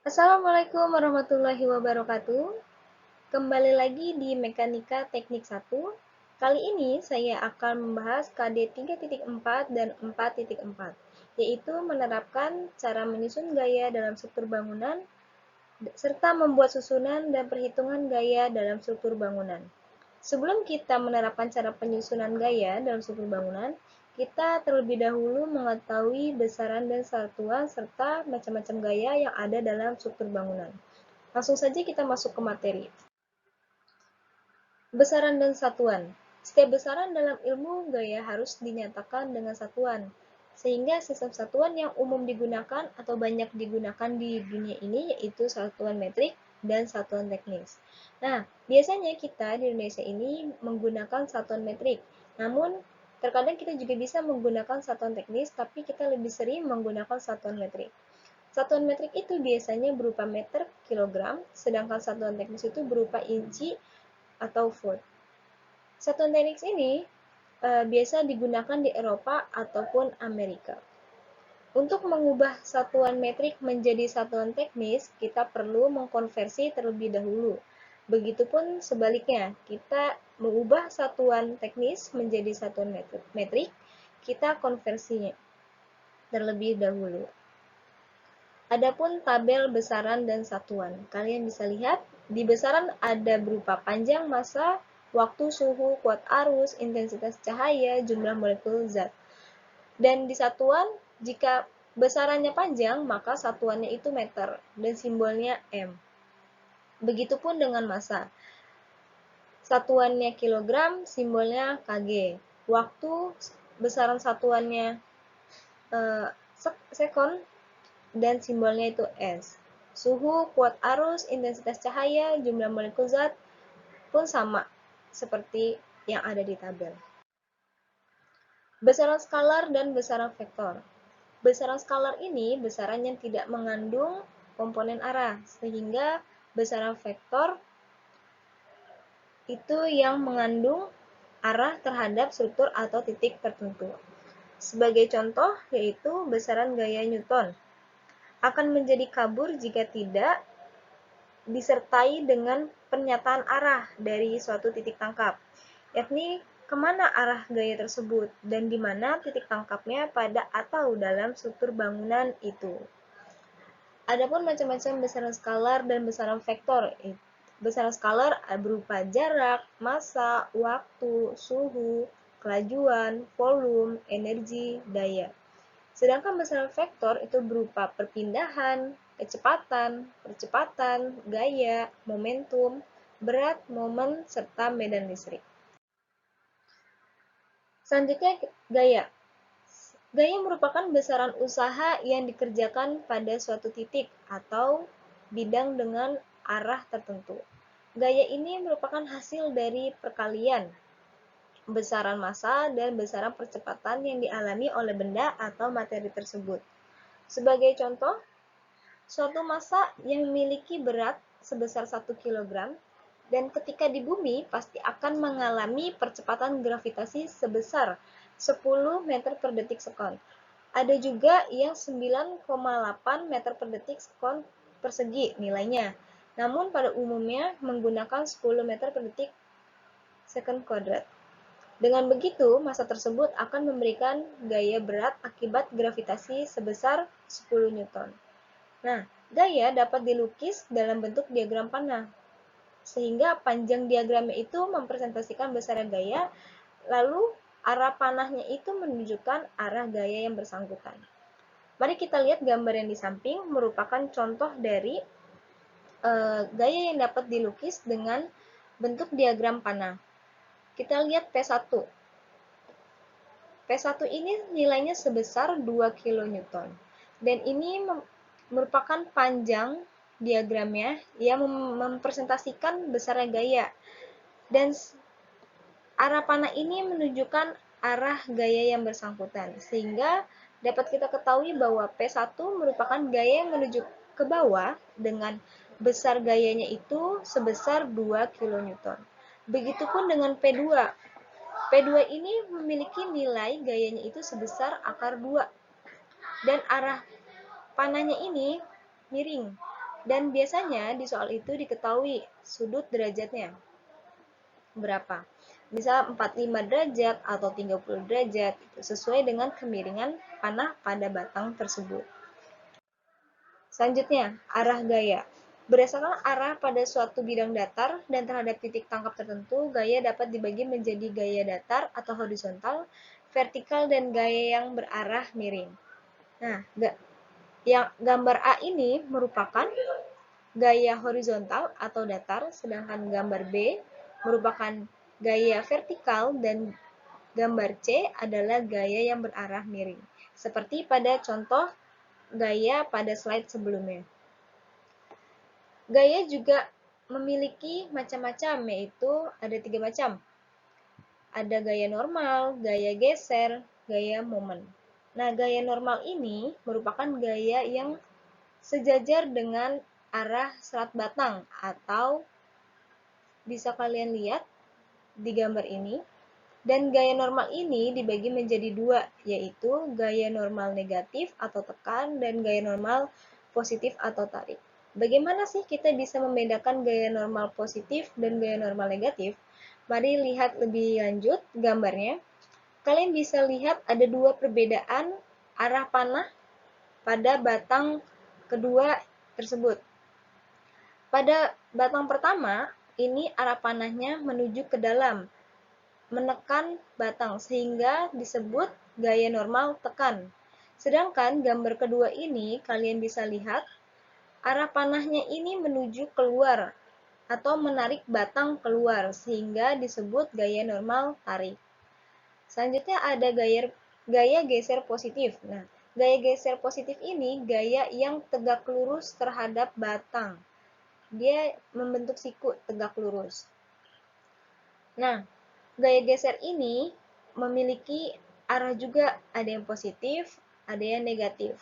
Assalamualaikum warahmatullahi wabarakatuh. Kembali lagi di Mekanika Teknik 1. Kali ini saya akan membahas KD 3.4 dan 4.4, yaitu menerapkan cara menyusun gaya dalam struktur bangunan serta membuat susunan dan perhitungan gaya dalam struktur bangunan. Sebelum kita menerapkan cara penyusunan gaya dalam struktur bangunan, kita terlebih dahulu mengetahui besaran dan satuan serta macam-macam gaya yang ada dalam struktur bangunan. Langsung saja kita masuk ke materi. Besaran dan satuan. Setiap besaran dalam ilmu gaya harus dinyatakan dengan satuan, sehingga sistem satuan yang umum digunakan atau banyak digunakan di dunia ini yaitu satuan metrik dan satuan teknis. Nah, biasanya kita di Indonesia ini menggunakan satuan metrik, namun terkadang kita juga bisa menggunakan satuan teknis, tapi kita lebih sering menggunakan satuan metrik. Satuan metrik itu biasanya berupa meter, kilogram, sedangkan satuan teknis itu berupa inci atau foot. Satuan teknis ini biasa digunakan di Eropa ataupun Amerika. Untuk mengubah satuan metrik menjadi satuan teknis, kita perlu mengkonversi terlebih dahulu. Begitupun sebaliknya, kita mengubah satuan teknis menjadi satuan metrik, kita konversinya terlebih dahulu. Adapun tabel besaran dan satuan. Kalian bisa lihat, di besaran ada berupa panjang massa, waktu, suhu, kuat arus, intensitas cahaya, jumlah molekul zat. Dan di satuan, jika besarannya panjang, maka satuannya itu meter dan simbolnya M. Begitupun dengan massa. Satuannya kilogram, simbolnya Kg. Waktu, besaran satuannya sekon, dan simbolnya itu S. Suhu, kuat arus, intensitas cahaya, jumlah molekul zat pun sama seperti yang ada di tabel. Besaran skalar dan besaran vektor. Besaran skalar ini besaran yang tidak mengandung komponen arah, sehingga besaran vektor itu yang mengandung arah terhadap struktur atau titik tertentu. Sebagai contoh, yaitu besaran gaya Newton akan menjadi kabur jika tidak disertai dengan pernyataan arah dari suatu titik tangkap, yakni kemana arah gaya tersebut dan di mana titik tangkapnya pada atau dalam struktur bangunan itu. Adapun macam-macam besaran skalar dan besaran vektor. Besaran skalar berupa jarak, massa, waktu, suhu, kelajuan, volume, energi, daya. Sedangkan besaran vektor itu berupa perpindahan, percepatan, gaya, momentum, berat, momen, serta medan listrik. Selanjutnya, gaya. Gaya merupakan besaran usaha yang dikerjakan pada suatu titik atau bidang dengan arah tertentu. Gaya ini merupakan hasil dari perkalian besaran massa dan besaran percepatan yang dialami oleh benda atau materi tersebut. Sebagai contoh, suatu massa yang memiliki berat sebesar 1 kg dan ketika di bumi pasti akan mengalami percepatan gravitasi sebesar 10 meter per detik sekon. Ada juga yang 9,8 meter per detik sekon persegi nilainya. Namun pada umumnya menggunakan 10 meter per detik sekon kuadrat. Dengan begitu, massa tersebut akan memberikan gaya berat akibat gravitasi sebesar 10 Newton. Nah, gaya dapat dilukis dalam bentuk diagram panah, sehingga panjang diagramnya itu mempresentasikan besaran gaya, lalu arah panahnya itu menunjukkan arah gaya yang bersangkutan. Mari kita lihat gambar yang di samping merupakan contoh dari gaya yang dapat dilukis dengan bentuk diagram panah. Kita lihat P1. P1 ini nilainya sebesar 2 kN. Dan ini merupakan panjang diagramnya yang mempresentasikan besarnya gaya. Dan arah panah ini menunjukkan arah gaya yang bersangkutan. Sehingga dapat kita ketahui bahwa P1 merupakan gaya yang menuju ke bawah dengan besar gayanya itu sebesar 2 kN. Begitupun dengan P2. P2 ini memiliki nilai gayanya itu sebesar akar 2. Dan arah panahnya ini miring. Dan biasanya di soal itu diketahui sudut derajatnya berapa. Misal 45 derajat atau 30 derajat, sesuai dengan kemiringan panah pada batang tersebut. Selanjutnya, arah gaya. Berdasarkan arah pada suatu bidang datar dan terhadap titik tangkap tertentu, gaya dapat dibagi menjadi gaya datar atau horizontal, vertikal, dan gaya yang berarah miring. Nah, yang gambar A ini merupakan gaya horizontal atau datar, sedangkan gambar B merupakan gaya vertikal dan gambar C adalah gaya yang berarah miring. Seperti pada contoh gaya pada slide sebelumnya. Gaya juga memiliki macam-macam, yaitu ada 3 macam. Ada gaya normal, gaya geser, gaya momen. Nah, gaya normal ini merupakan gaya yang sejajar dengan arah serat batang, atau bisa kalian lihat di gambar ini. Dan gaya normal ini dibagi menjadi dua, yaitu gaya normal negatif atau tekan dan gaya normal positif atau tarik. Bagaimana sih kita bisa membedakan gaya normal positif dan gaya normal negatif? Mari lihat lebih lanjut gambarnya. Kalian bisa lihat ada dua perbedaan arah panah pada batang kedua tersebut. Pada batang pertama, ini arah panahnya menuju ke dalam, menekan batang, sehingga disebut gaya normal tekan. Sedangkan gambar kedua ini kalian bisa lihat arah panahnya ini menuju keluar atau menarik batang keluar, sehingga disebut gaya normal tarik. Selanjutnya ada gaya geser positif. Nah, gaya geser positif ini gaya yang tegak lurus terhadap batang. Dia membentuk siku tegak lurus. Nah, gaya geser ini memiliki arah juga, ada yang positif, ada yang negatif.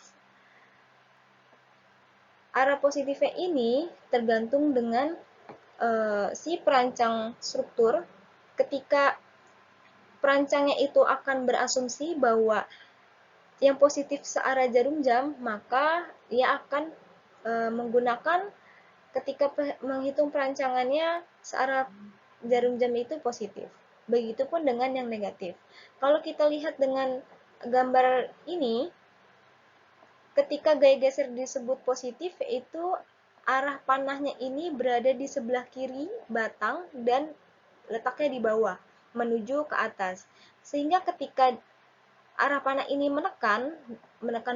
Arah positifnya ini tergantung dengan si perancang struktur. Ketika perancangnya itu akan berasumsi bahwa yang positif searah jarum jam, maka ia akan menggunakan ketika menghitung perancangannya searah jarum jam itu positif. Begitupun dengan yang negatif. Kalau kita lihat dengan gambar ini, ketika gaya geser disebut positif, yaitu arah panahnya ini berada di sebelah kiri batang dan letaknya di bawah, menuju ke atas. Sehingga ketika arah panah ini menekan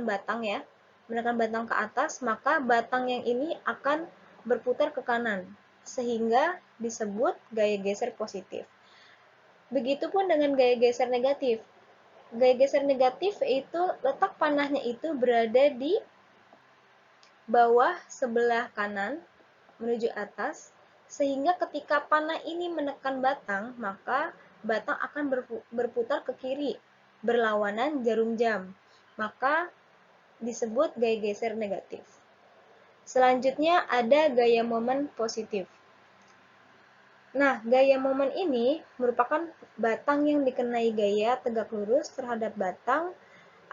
batang ya, menekan batang ke atas, maka batang yang ini akan berputar ke kanan, sehingga disebut gaya geser positif. Begitupun dengan gaya geser negatif. Gaya geser negatif itu letak panahnya itu berada di bawah sebelah kanan menuju atas, sehingga ketika panah ini menekan batang, maka batang akan berputar ke kiri, berlawanan jarum jam. Maka disebut gaya geser negatif. Selanjutnya ada gaya momen positif. Nah, gaya momen ini merupakan batang yang dikenai gaya tegak lurus terhadap batang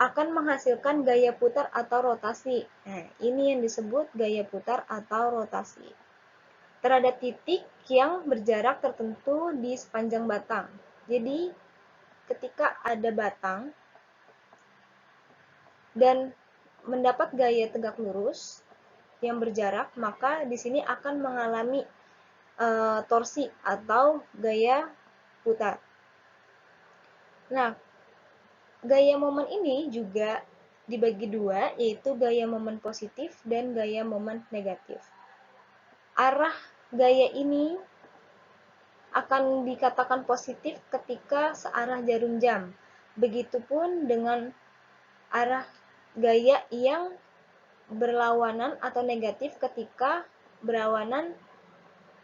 akan menghasilkan gaya putar atau rotasi. Nah, ini yang disebut gaya putar atau rotasi. Terhadap titik yang berjarak tertentu di sepanjang batang. Jadi, ketika ada batang dan mendapat gaya tegak lurus yang berjarak, maka di sini akan mengalami torsi atau gaya putar. Nah, gaya momen ini juga dibagi dua, yaitu gaya momen positif dan gaya momen negatif. Arah gaya ini akan dikatakan positif ketika searah jarum jam. Begitupun dengan arah gaya yang berlawanan atau negatif ketika berlawanan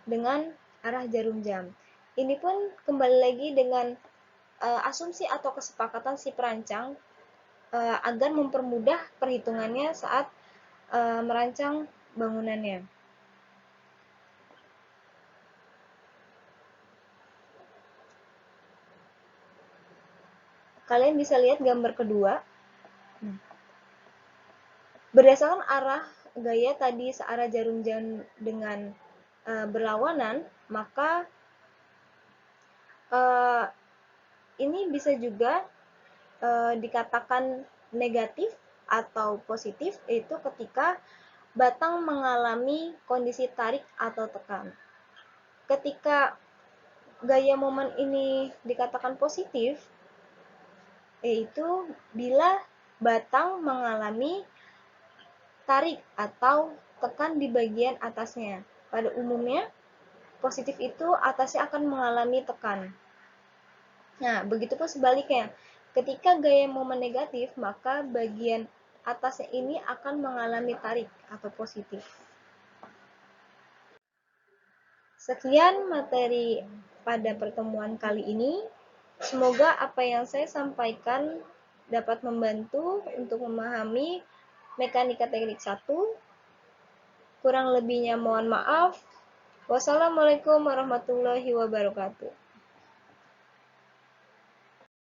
dengan arah jarum jam. Ini pun kembali lagi dengan asumsi atau kesepakatan si perancang agar mempermudah perhitungannya saat merancang bangunannya. Kalian bisa lihat gambar kedua. Berdasarkan arah gaya tadi searah jarum jam dengan berlawanan, maka ini bisa juga dikatakan negatif atau positif, yaitu ketika batang mengalami kondisi tarik atau tekan. Ketika gaya momen ini dikatakan positif, yaitu bila batang mengalami tarik atau tekan di bagian atasnya. Pada umumnya, positif itu atasnya akan mengalami tekan. Nah, begitupun sebaliknya. Ketika gaya momen negatif, maka bagian atasnya ini akan mengalami tarik atau positif. Sekian materi pada pertemuan kali ini. Semoga apa yang saya sampaikan dapat membantu untuk memahami mekanika teknik 1. Kurang lebihnya mohon maaf. Wassalamualaikum warahmatullahi wabarakatuh.